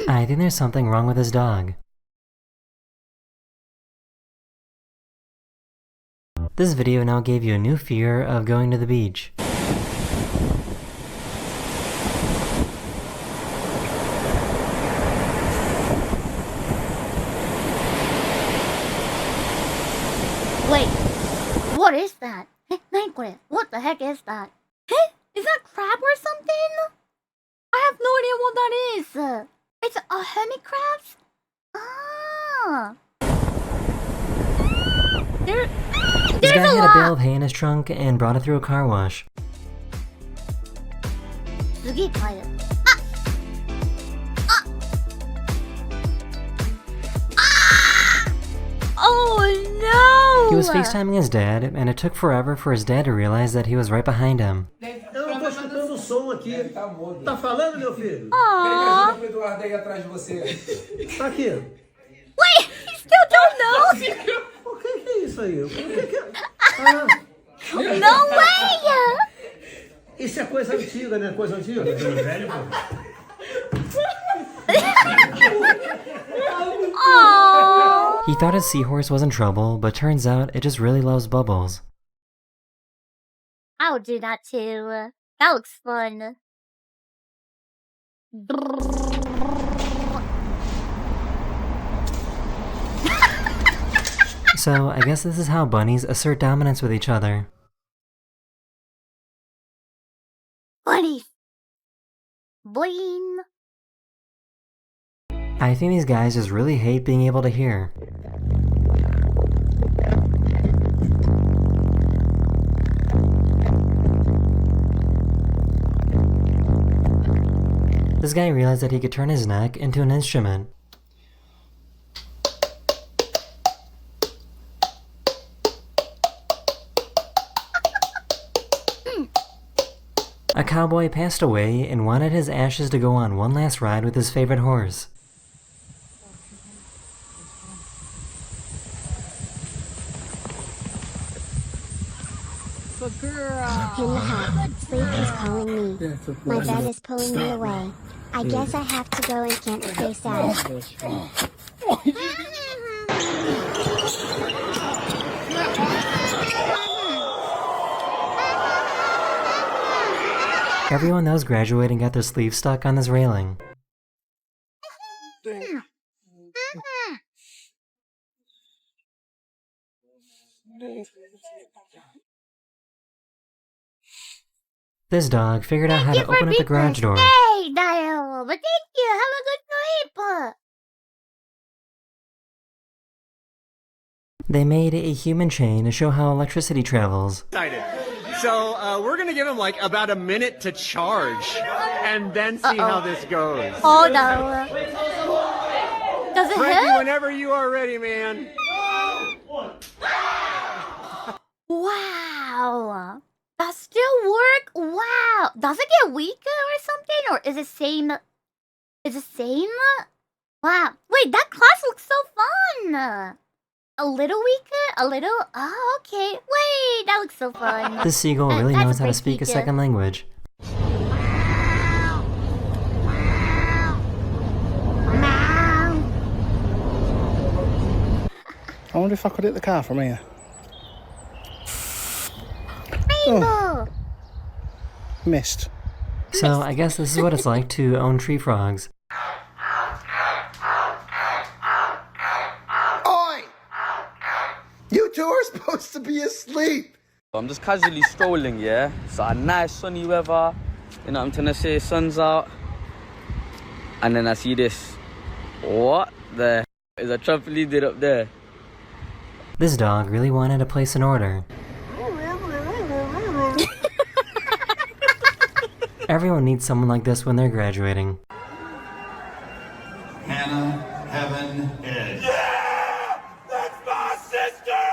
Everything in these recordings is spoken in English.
I think there's something wrong with his dog. This video now gave you a new fear of going to the beach. Wait, what is that? What the heck is that? Is that crab or something? I have no idea what that is. It's a hermit crab? Ah. This guy had a bale of hay in his trunk and brought it through a car wash. Oh no! He was FaceTiming his dad, and it took forever for his dad to realize that he was right behind him. Eu não tô escutando o som aqui. Tá falando, meu filho? Aww. Tá aqui. Wait, you still don't know? O que é isso aí? O que é? No way! Isso é coisa antiga, né? Coisa antiga. Velho, Aww. He thought his seahorse was in trouble, but turns out it just really loves bubbles. I would do that too. That looks fun. So, I guess this is how bunnies assert dominance with each other. Bunnies. Boing. I think these guys just really hate being able to hear. This guy realized that he could turn his neck into an instrument. A cowboy passed away and wanted his ashes to go on one last ride with his favorite horse. Henya, sleep is calling me. My bed is pulling me away. I guess I have to go and can't stay sad. Everyone that was graduating got their sleeves stuck on this railing. This dog figured out how to open up the garage door. Hey, Dial! But thank you! Have a good sleep! They made a human chain to show how electricity travels. So we're gonna give him like about a minute to charge, and then see how this goes. Oh no! Does it Frankie, hit? whenever you are ready, man. Wow! That still work? Wow! Does it get weaker or something? Or is it same? Is it same? Wow! Wait, that class looks so fun! A little weaker? A little? Oh, okay. Wait, that looks so fun. This seagull really knows how to speak a second language. I wonder if I could hit the car from here. Rainbow! Missed. So I guess this is what it's like to own tree frogs. Oi! You two are supposed to be asleep! I'm just casually strolling, yeah? It's a nice sunny weather, you know what I'm trying to say, sun's out. And then I see this. What the is a trampoline did up there? This dog really wanted to place an order. Everyone needs someone like this when they're graduating. Hannah, Heaven, Ed. Yeah! That's my sister!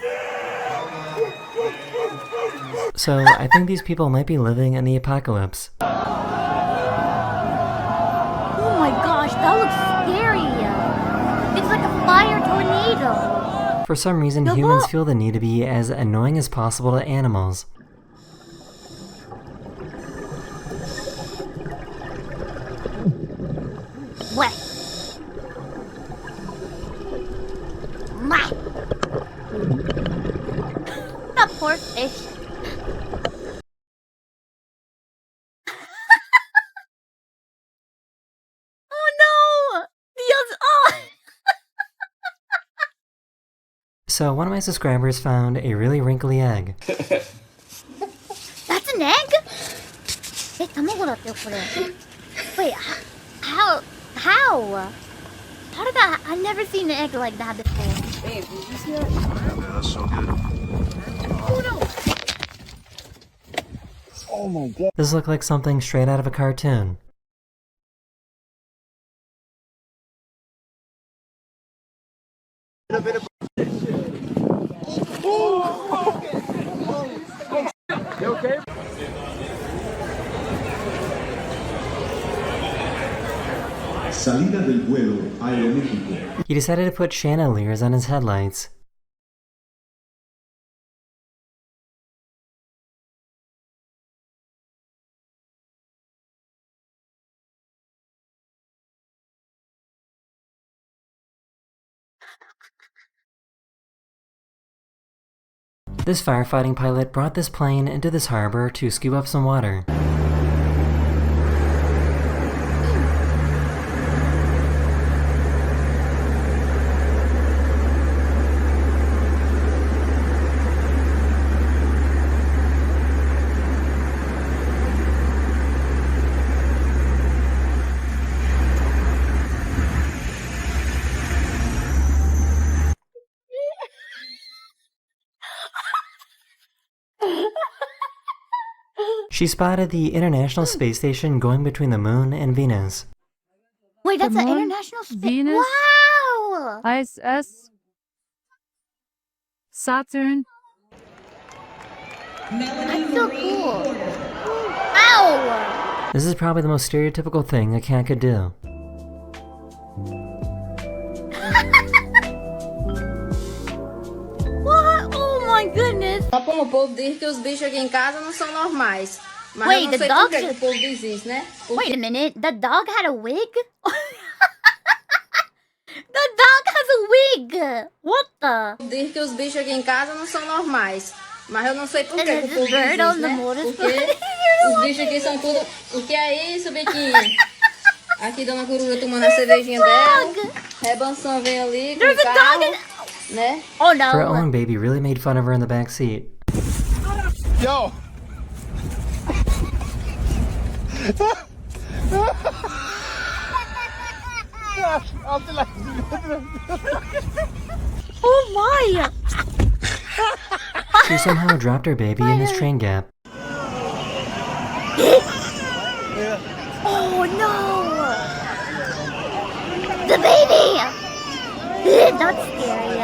Yeah! So I think these people might be living in the apocalypse. Oh my gosh, that looks scary! It's like a fire tornado! For some reason, humans feel the need to be as annoying as possible to animals. So one of my subscribers found a really wrinkly egg. That's an egg? Hey, 卵だってよこれ。Wait, how? How did that? I've never seen an egg like that before. Babe, did you see that? Yeah, that's so good. Oh no! Oh my god. This looked like something straight out of a cartoon. You okay? Salida del vuelo Aeroméxico. He decided to put chandeliers on his headlights. This firefighting pilot brought this plane into this harbor to scoop up some water. She spotted the International Space Station going between the Moon and Venus. Wait, that's The an moon, international space. Venus, Wow! ISS, Saturn. That's so cool. Ow! This is probably the most stereotypical thing a cat could do. What? Oh my goodness! Só como o povo diz que os bichos aqui em casa não são normais. Mas Wait, eu não the sei dog por que should- o povo diz isso, né? Wait a minute, the dog had a wig? The dog has a wig! What the? Diz que os bichos aqui em casa não são normais. Mas eu não sei por que Is o it povo this diz bird on isso, the né? motorcycle? Porque os bichos aqui são tudo... O que é isso, biquinho? Aqui Dona Coruja tomando a cervejinha dela. Rebanção vem ali com There's o a carro, dog né? Oh Her no! own baby really made fun of her in the back seat. Yo! Oh my! She somehow dropped her baby in this train gap. Oh no! The baby! That's scary.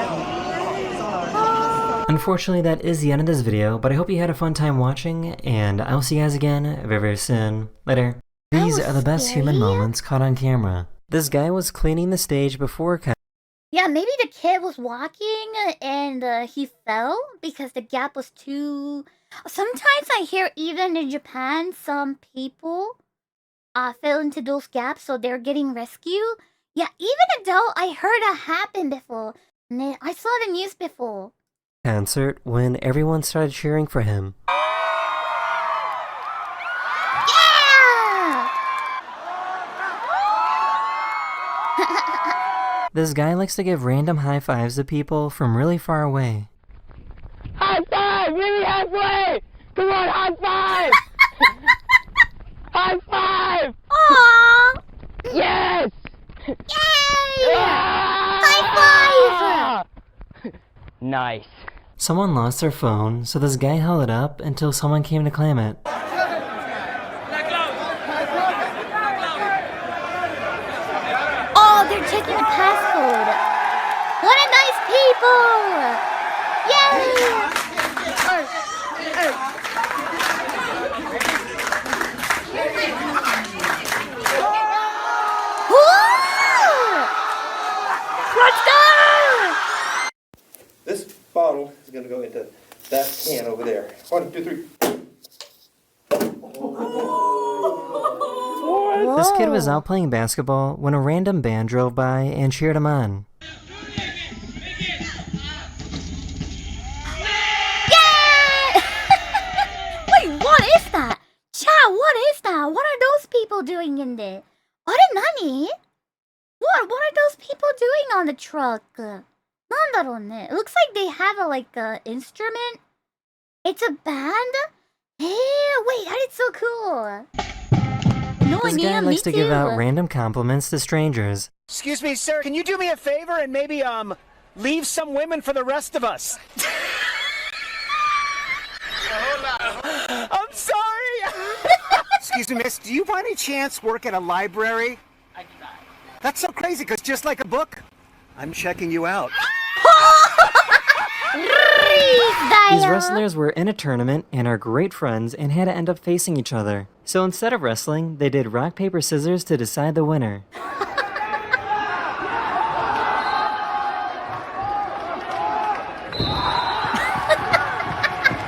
Unfortunately, that is the end of this video, but I hope you had a fun time watching, and I'll see you guys again very, very soon. Later. These was are the best human scary. moments caught on camera. This guy was cleaning the stage before Yeah, maybe the kid was walking and he fell because the gap was too... Sometimes I hear even in Japan, some people fell into those gaps, so they're getting rescued. Yeah, even adult, I heard that happen before. I saw the news before. concert when everyone started cheering for him. Yeah! This guy likes to give random high fives to people from really far away. High five! Meet me halfway! Come on, high five! High five! Aww! Yes! Yay! Ah! High five! Nice. Someone lost their phone, so this guy held it up until someone came to claim it. Oh, they're checking the passcode. What a nice people! Yay! Woo! Let's go! This bottle is going to go into that can over there. 1, 2, 3. This kid was out playing basketball when a random band drove by and cheered him on. Yeah! Wait, what is that? Chat, what is that? What are those people doing in there? What are nani? What are those people doing on the truck? 난다로네. It looks like they have a instrument. It's a band. Hey, wait, that is so cool. No This guy idea, likes me to give out too. random compliments to strangers. Excuse me, sir. Can you do me a favor and maybe leave some women for the rest of us? I'm sorry. Excuse me, miss. Do you by any chance work at a library? I do not. That's so crazy, because just like a book, I'm checking you out. These wrestlers were in a tournament and are great friends and had to end up facing each other. So instead of wrestling, they did rock, paper, scissors to decide the winner.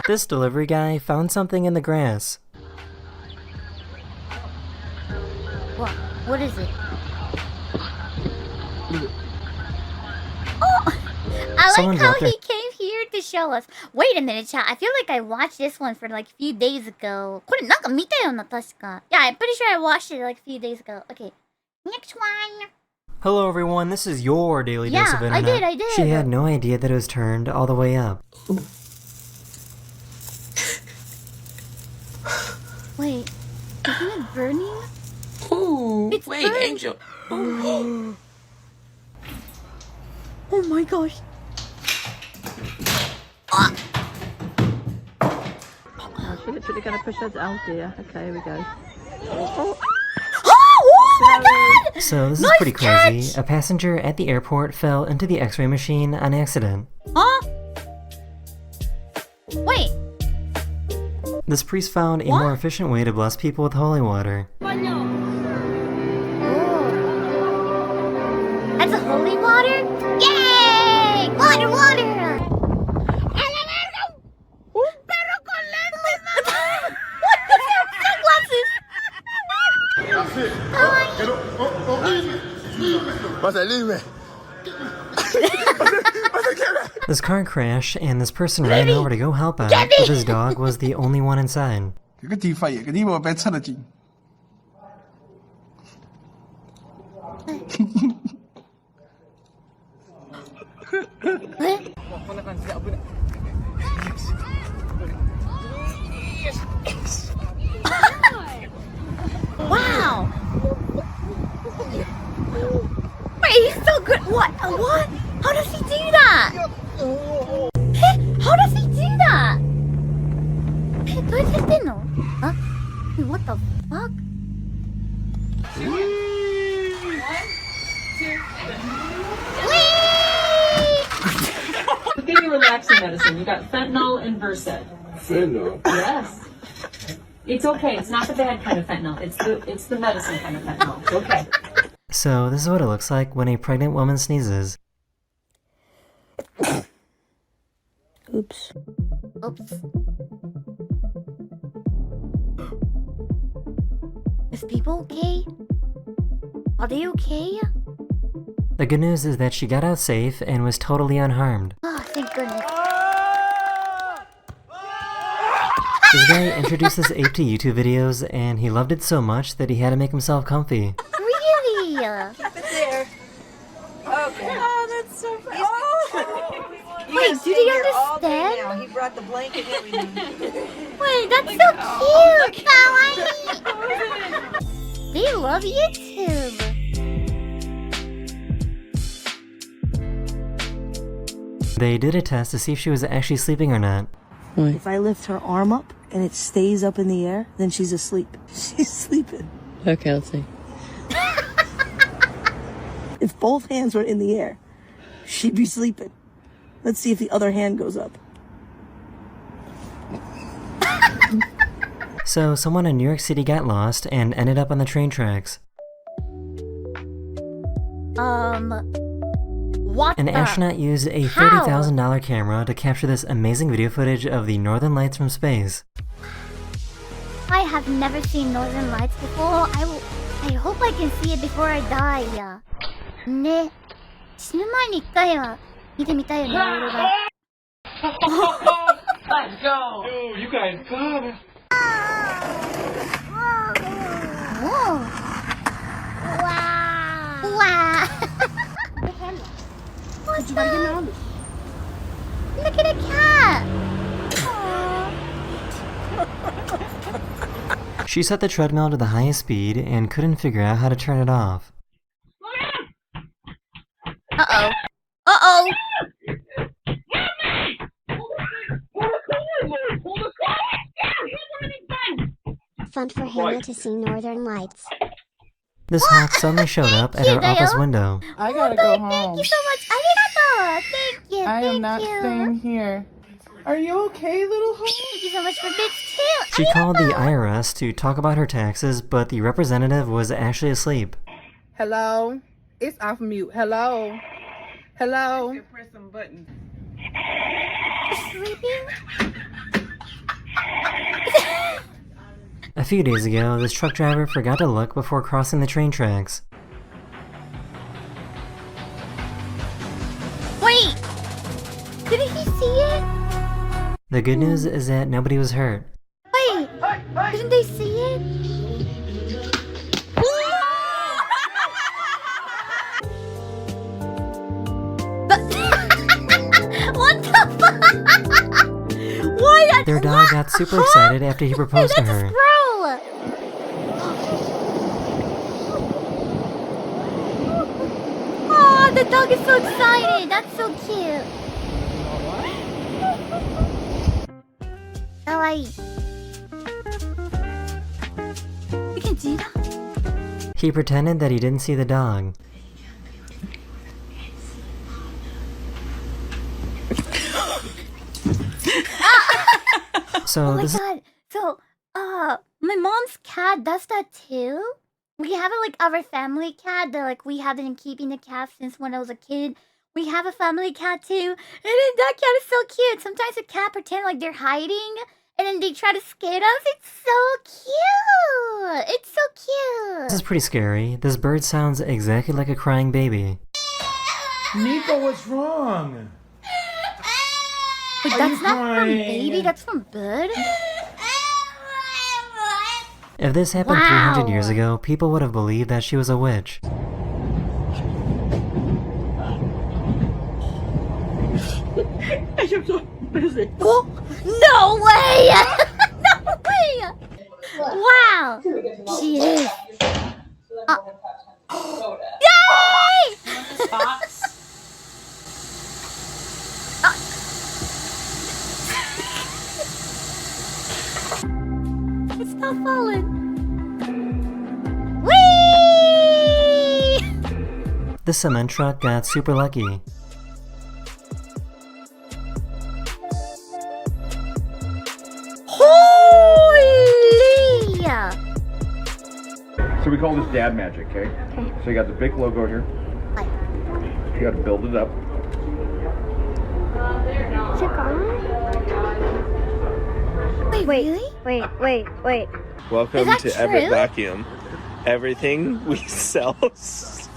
This delivery guy found something in the grass. What is it? Oh! I Someone like how dropped their- he came here to show us. Wait a minute, chat. I feel like I watched this one for a few days ago. これなんか見たよな、確か. Yeah, I'm pretty sure I watched it a few days ago. Okay, next one. Hello everyone, this is your daily dose Yeah, of I internet. did. She had no idea that it was turned all the way up. Wait, isn't it burning? Ooh, It's wait, burning. Angel. Oh my gosh. It's really gonna push us out here. Okay, here we go. Oh my god! So this is Nice pretty crazy. catch! A passenger at the airport fell into the x-ray machine on accident. Huh? Wait. This priest found a more efficient way to bless people with holy water. That's a holy water? Yay! Water, water! This car crashed and this person ran over to go help out, but his dog was the only one inside. Wow! Wait, he's so good. What? What? How does he do that? How does he do that? Huh? Wait, what the fuck? We'll give you relaxing medicine. You got fentanyl and Versed. Fentanyl? Yes. It's okay. It's not the bad kind of fentanyl. It's the medicine kind of fentanyl. It's okay. So this is what it looks like when a pregnant woman sneezes. Oops. Oops. Is people okay? Are they okay? The good news is that she got out safe and was totally unharmed. Oh, thank goodness. This guy introduced this ape to YouTube videos and he loved it so much that he had to make himself comfy. Really? Keep it there. Okay. Oh, that's so funny. Wait, do they understand? Now. He brought the blanket and everything. Wait, that's so cute! Kawaii! They love YouTube! They did a test to see if she was actually sleeping or not. If I lift her arm up and it stays up in the air, then she's asleep. She's sleeping. Okay, let's see. If both hands were in the air, she'd be sleeping. Let's see if the other hand goes up. So someone in New York City got lost and ended up on the train tracks. What An the- astronaut used a How? $30,000 camera to capture this amazing video footage of the Northern Lights from space. I have never seen Northern Lights before. I hope I can see it before I die. ね。死ぬ前に一回は見てみたいよね、俺が。 Let's go. Dude, you guys got it. Whoa. Wow. Wow. Did you get She set the treadmill to the highest speed and couldn't figure out how to turn it off. Uh-oh. Uh-oh. Fun for Henya to see northern lights. This hawk suddenly showed up at her office window. I gotta go home. Thank you so much. Arigato. Thank you. I am not staying here. Are you okay, little hawk? Thank you so much for bits too. She called the IRS to talk about her taxes, but the representative was actually asleep. Hello? It's off mute. Hello? Hello? Press some buttons. Sleeping? A few days ago, this truck driver forgot to look before crossing the train tracks. Wait! Didn't he see it? The good news is that nobody was hurt. Wait! Didn't they see it? What the fuck? Why? Their dog got super excited after he proposed to her. Bro! Oh, the dog is so excited. That's so cute. Kawaii. You can do that? He pretended that he didn't see the dog. So Oh my this god. So, my mom's cat does that too. We have it like our family cat that like we have been keeping the cat since when I was a kid. We have a family cat too. And then that cat is so cute. Sometimes the cat pretend like they're hiding and then they try to scare us. It's so cute. It's so cute. is pretty scary. This bird sounds exactly like a crying baby. Nico, what's wrong? But that's not from baby, that's from bird. If this happened 300 years ago, people would have believed that she was a witch. Oh, no way! No way! Wow! She is. Yay! It's not falling. Whee! The cement truck got super lucky. Holy! So we call this dad magic, okay? So you got the big logo here. You got to build it up. Wait, really? Wait. Welcome Is that to Everett true? Vacuum. Everything we sell sucks.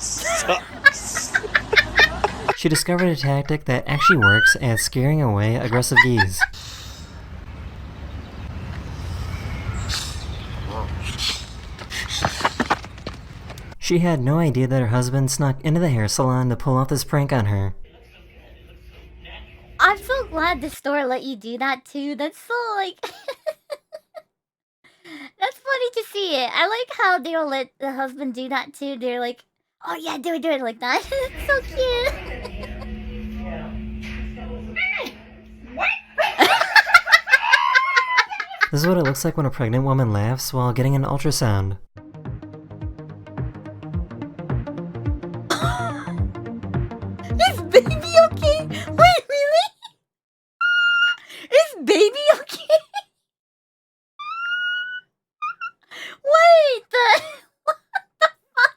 She discovered a tactic that actually works at scaring away aggressive geese. She had no idea that her husband snuck into the hair salon to pull off this prank on her. I'm so glad the store let you do that too. That's so like that's funny to see it. I like how they'll let the husband do that too. They're like, oh yeah, do it like that. It's so cute. This is what it looks like when a pregnant woman laughs while getting an ultrasound. Is baby okay? Wait, really? Is baby okay? Wait, what the fuck?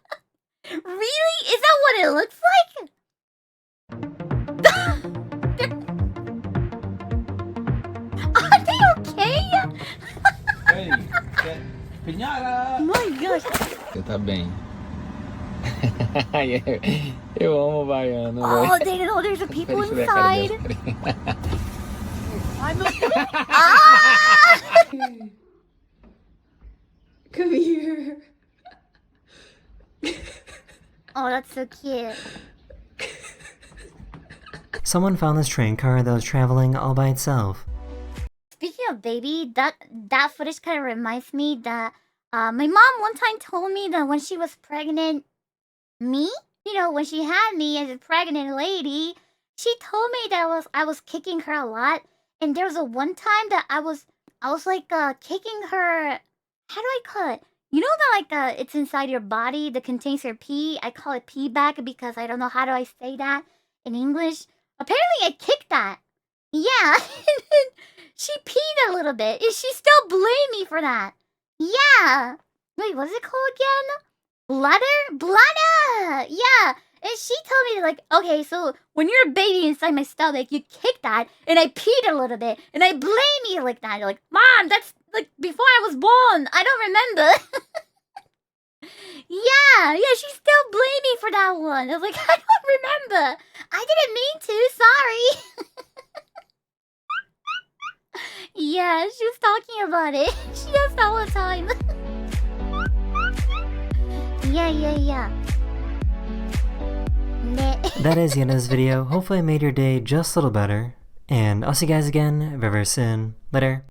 Really? Is that what it looks like? Are they okay? Oh my gosh. Você tá bem. Eu amo o baiano, Oh, velho. they know there's a people Deixa eu ver a cara inside. dela. Ah! Come here. Oh, that's so cute. Someone found this train car that was traveling all by itself. Speaking of baby, that footage kind of reminds me that My mom one time told me that when she was pregnant, me, you know, when she had me as a pregnant lady, she told me that I was kicking her a lot. And there was a one time that I was like kicking her. How do I call it? You know that like it's inside your body that contains your pee. I call it pee bag because I don't know how do I say that in English. Apparently, I kicked that. Yeah, she peed a little bit, and she still blamed me for that. Yeah. Wait, what's it called again? Bladder? Yeah. And she told me, like, okay, so when you're a baby inside my stomach, you kick that, and I peed a little bit, and I blame you like that. You're like, Mom, that's, like, before I was born. I don't remember. Yeah, she still blamed me for that one. I was like, I don't remember. I didn't mean to, sorry. Yeah, she was talking about it. She does that all the time. Yeah. That is the end of this video. Hopefully I made your day just a little better. And I'll see you guys again very, very soon. Later.